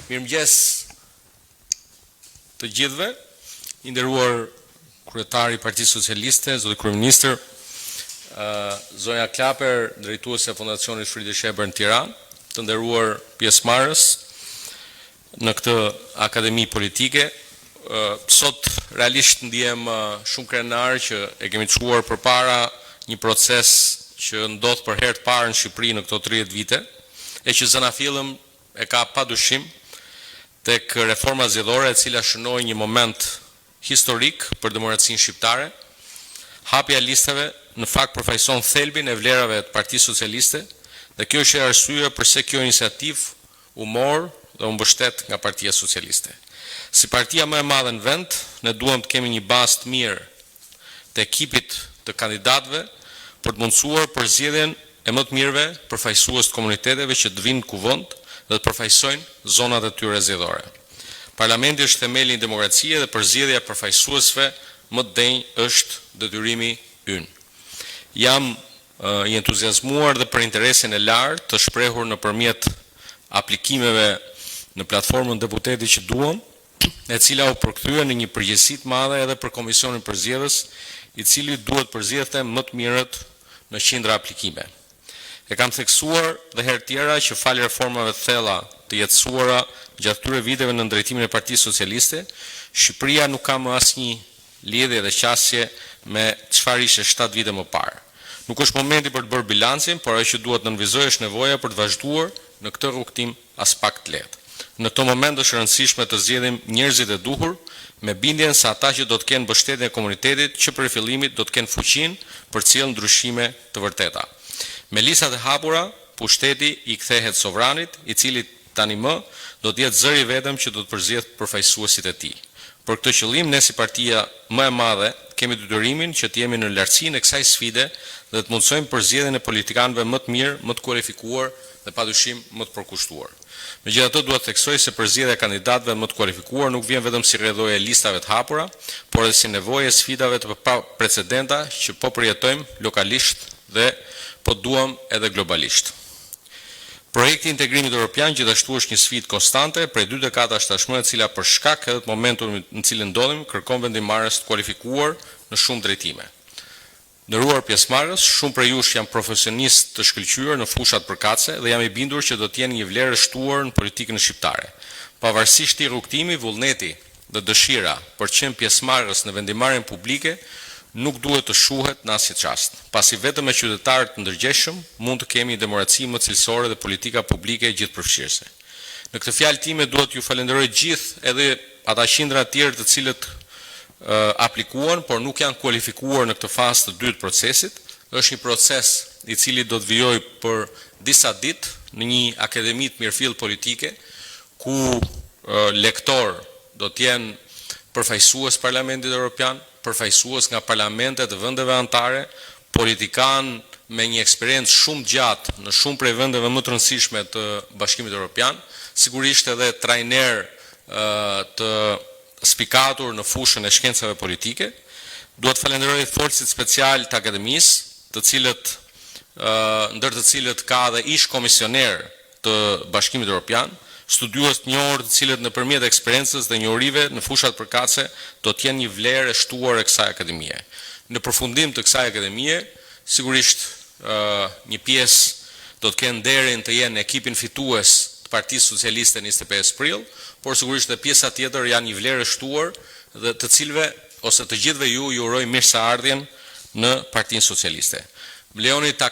Mirëmëngjes të gjithëve, i nderuar kryetari i Partisë Socialiste, zoti kryeminist, zonja Klaper, drejtuese e Fondacionit Friedrich Ebert në Tiranë, të nderuar pjesëmarrës në këtë akademi politike. Sot realisht ndihem shumë krenar që e kemi çuar përpara një proces që ndodh për herë të parë në Shqipëri në këto 30 vite, e që zënafillëm e ka padyshim tek reforma zgjedhore, e cila shënoi një moment historik për demokracinë shqiptare. Hapja e listave në fakt përfaqëson thelbin e vlerave të Partisë Socialiste, dhe kjo është arsyeja pse kjo iniciativë u mor dhe u mbështet nga Partia Socialiste. Si partia më e madhe në vend, ne duam të kemi një bazë të mirë të ekipit të kandidatëve për të mundësuar përzgjedhjen e më të mirëve përfaqësues të komuniteteve që të vinë në kuvend dhe të përfaqësojnë zonat e tyre zgjedhore. Parlamenti është themeli i demokracisë dhe përzgjedhja e përfaqësuesve më të denj është detyrimi ynë. Jam i entuziazmuar dhe për interesin e lartë të shprehur nëpërmjet aplikimeve në platformën Deputeti që duam, e cila u përkthye në një përgjegjësi të madhe edhe për Komisionin Përzgjedhës, i cili duhet përzgjedhte më të mirët në qindra aplikime. E kam theksuar dhe herë tjera që falë reformave të thella të jetësuara gjatë këtyre viteve në drejtimin e Partisë Socialiste, Shqipëria nuk ka më asnjë lidhje dhe qasje me çfarë ishte 7 vite më parë. Nuk është momenti për të bërë bilancin, por ajo që duhet të nënvizojë është nevoja për të vazhduar në këtë rrugtim as pak të lehtë. Në këtë moment është rëndësishme të zgjedhim njerëzit e duhur, me bindjen se ata që do të kenë mbështetjen e komunitetit që për fillimit do të kenë fuqinë për të sjellë ndryshime të vërteta. Me listat e hapura, pushteti i kthehet sovranit, i cili tani më do të jetë zëri vetëm që do të përzgjedh përfaqësuesit e tij. Për këtë qëllim, ne si partia më e madhe kemi detyrimin që të jemi në lartësinë e kësaj sfide dhe të mundsojmë përzgjedhjen e politikanëve më të mirë, më të kualifikuar dhe padyshim më të përkushtuar. Megjithatë, duhet të theksoj se përzgjedhja e kandidatëve më të kualifikuar nuk vjen vetëm si rrjedhojë e listave të hapura, por edhe si nevojë e sfidave të paprecedenta që po përjetojmë lokalisht dhe po duam edhe globalisht. Projekti i integrimit evropian gjithashtu është një sfidë konstante prej 2 dekadash tashmë, e cila për shkak edhe të momentit në cilin ndodhemi kërkon vendimmarrës të kualifikuar në shumë drejtime. Nderuar pjesëmarrës, shumë prej jush janë profesionistë të shkëlqyer në fushat përkatëse dhe jam i bindur që do të jenë një vlerë e shtuar në politikën shqiptare. Pavarësisht këtij rrugtimi, vullneti dhe dëshira për të qenë pjesëmarrës në vendimarrjen publike nuk duhet të shuhet në asnjë çast, pasi vetëm me qytetarë të ndërgjegjshëm mund të kemi demokraci më cilësore dhe politika publike gjithëpërfshirëse. Në këtë fjalë time duhet ju falenderoj gjithë edhe ata qindra të tjerë të cilët aplikuan, por nuk janë kualifikuar në këtë fazë të dytë procesit. Është një proces i cili do të vijojë për disa ditë në një akademi të mirëfill politike, ku lektor do të jenë përfaqësues Parlamentit Evropian, përfaqësues nga parlamentet e vendeve anëtare, politikan me një eksperiencë shumë gjatë në shumë prej vendeve më të rëndësishme të Bashkimit Evropian, sigurisht edhe trajner të spikatur në fushën e shkencave politike. Duhet falenderoj forcit special të akademisë, të cilët ndër të cilët ka dhe ish komisioner të Bashkimit Evropian, studiues të njohur të cilët nëpërmjet eksperiencës dhe njohurive në fushat përkatëse do të jenë një vlerë e shtuar e kësaj akademie. Në përfundim të kësaj akademie, sigurisht një pjesë do të kenë nderin të jenë ekipin fitues të Partisë Socialiste 25 prill, por sigurisht dhe pjesa tjetër janë një vlerë e shtuar dhe të cilëve ose të gjithëve ju uroj mirëseardhjen në Partinë Socialiste. Më lejoni ta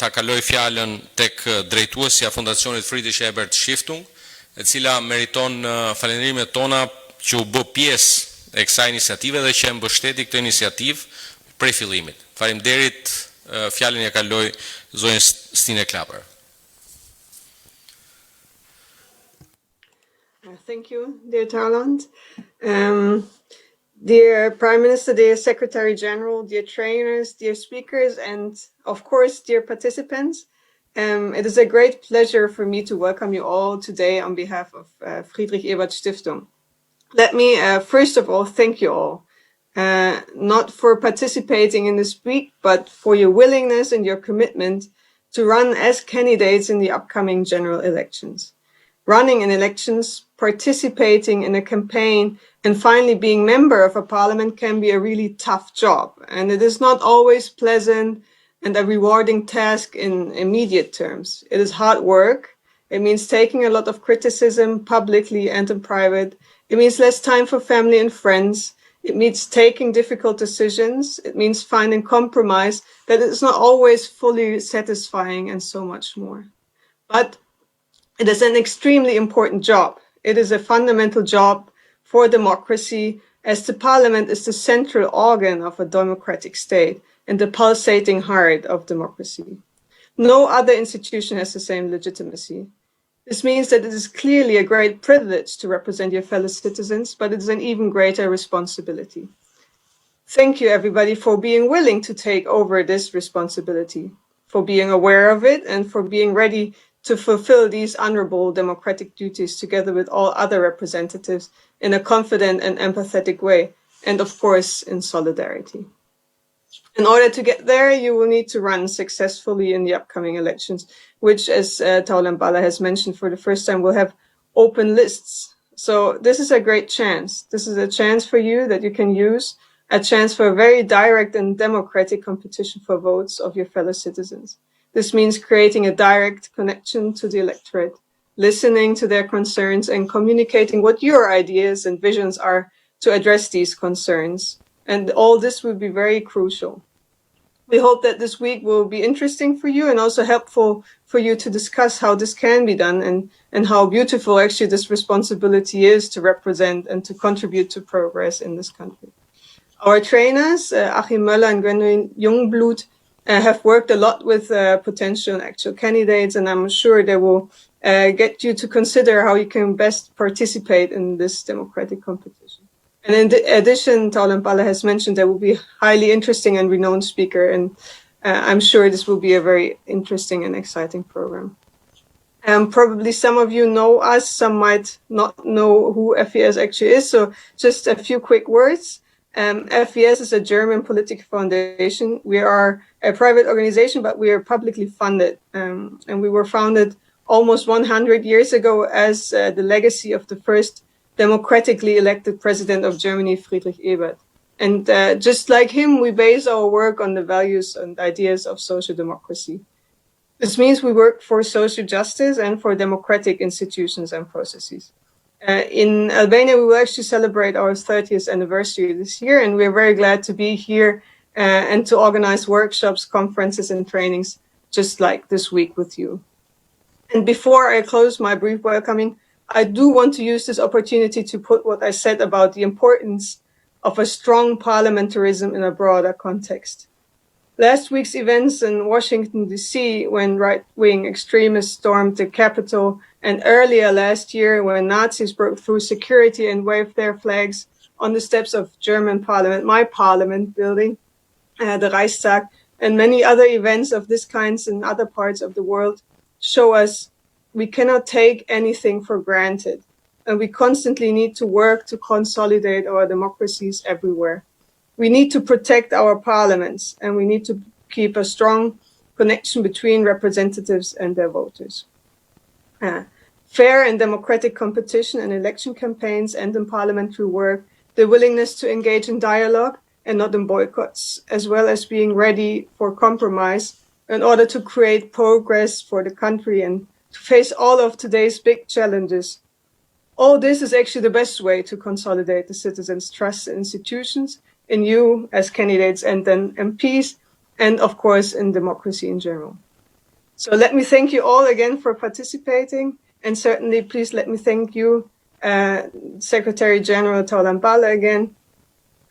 kaloj fjalën tek drejtuesja Fondacionit Friedrich Ebert Stiftung, e cila meriton falënderimet tona që u bë pjesë e kësaj iniciative dhe që e mbështeti këtë iniciativë prej fillimit. Faleminderit, fjalën ja kaloj zonjës Stine Klaper. Thank you, dear Tarland. Dear Prime Minister, dear Secretary General, dear trainers, dear speakers, and of course, dear participants, it is a great pleasure for me to welcome you all today on behalf of Friedrich Ebert Stiftung. Let me first of all thank you all, not for participating in this week, but for your willingness and your commitment to run as candidates in the upcoming general elections. running in elections, participating in a campaign, and finally being member of a parliament can be a really tough job. And it is not always pleasant and a rewarding task in immediate terms. It is hard work. It means taking a lot of criticism publicly and in private. It means less time for family and friends. It means taking difficult decisions. It means finding compromise that is not always fully satisfying and so much more. But it is an extremely important job. It is a fundamental job for democracy, as the parliament is the central organ of a democratic state and the pulsating heart of democracy. No other institution has the same legitimacy. This means that it is clearly a great privilege to represent your fellow citizens, but it is an even greater responsibility. Thank you, everybody, for being willing to take over this responsibility, for being aware of it, and for being ready to fulfill these honorable democratic duties together with all other representatives in a confident and empathetic way, and of course, in solidarity. In order to get there, you will need to run successfully in the upcoming elections, which, as Balla has mentioned for the first time, will have open lists. So this is a great chance. This is a chance for you that you can use, a chance for a very direct and democratic competition for votes of your fellow citizens. This means creating a direct connection to the electorate, listening to their concerns and communicating what your ideas and visions are to address these concerns. And all this will be very crucial. We hope that this week will be interesting for you and also helpful for you to discuss how this can be done and how beautiful actually this responsibility is to represent and to contribute to progress in this country. Our trainers, Achim Möller and Gwendoline Jungblut, have worked a lot with potential and actual candidates, and I'm sure they will get you to consider how you can best participate in this democratic competition. And in addition, Balla has mentioned there will be a highly interesting and renowned speaker, and I'm sure this will be a very interesting and exciting program. Probably some of you know us, some might not know who FES actually is, so just a few quick words. FES is a German political foundation. We are a private organization, but we are publicly funded, and we were founded almost 100 years ago as the legacy of the first democratically elected president of Germany, Friedrich Ebert. And just like him, we base our work on the values and ideas of social democracy. This means we work for social justice and for democratic institutions and processes. In Albania, we will actually celebrate our 30th anniversary this year, and we're very glad to be here and to organize workshops, conferences, and trainings just like this week with you. And before I close my brief welcoming, I do want to use this opportunity to put what I said about the importance of a strong parliamentarism in a broader context. Last week's events in Washington, D.C., when right-wing extremists stormed the Capitol, and earlier last year when Nazis broke through security and waved their flags on the steps of German parliament, my parliament building, the Reichstag, and many other events of this kind in other parts of the world show us we cannot take anything for granted, and we constantly need to work to consolidate our democracies everywhere. We need to protect our parliaments, and we need to keep a strong connection between representatives and their voters. Fair and democratic competition in election campaigns and in parliamentary work, the willingness to engage in dialogue and not in boycotts, as well as being ready for compromise in order to create progress for the country and to face all of today's big challenges. All this is actually the best way to consolidate the citizens' trust in institutions, in you as candidates and then MPs, and of course in democracy in general. So let me thank you all again for participating, and certainly please let me thank you, Secretary General Balla again.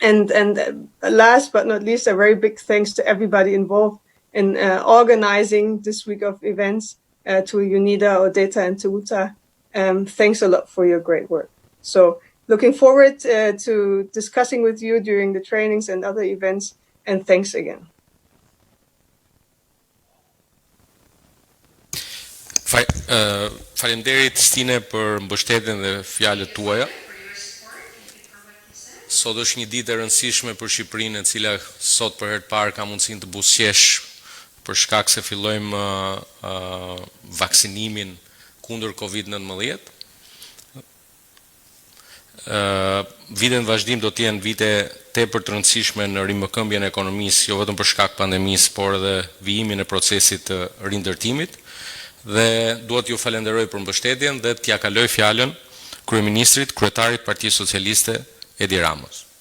And last but not least, a very big thanks to everybody involved in organizing this week of events, to Unida, Odeta, and to Uta. Thanks a lot for your great work. So looking forward to discussing with you during the trainings and other events, and thanks again. Faleminderit Stine për mbështetjen dhe fjalët tuaja. Sot është një ditë e rëndësishme për Shqipërinë, e cila sot për herë të parë ka mundësinë të buzëqesh për shkak se fillojmë vaksinimin kundër COVID-19. Vitet në vazhdim do të jenë vite tepër të rëndësishme në rimëkëmbjen e ekonomisë, jo vetëm për shkak pandemisë, por edhe vijimin e procesit të rindërtimit. Dhe duhet ju falenderoj për mbështetjen dhe t'ja kaloj fjalën kryeministrit, kryetarit Partisë Socialiste Edi Ramos.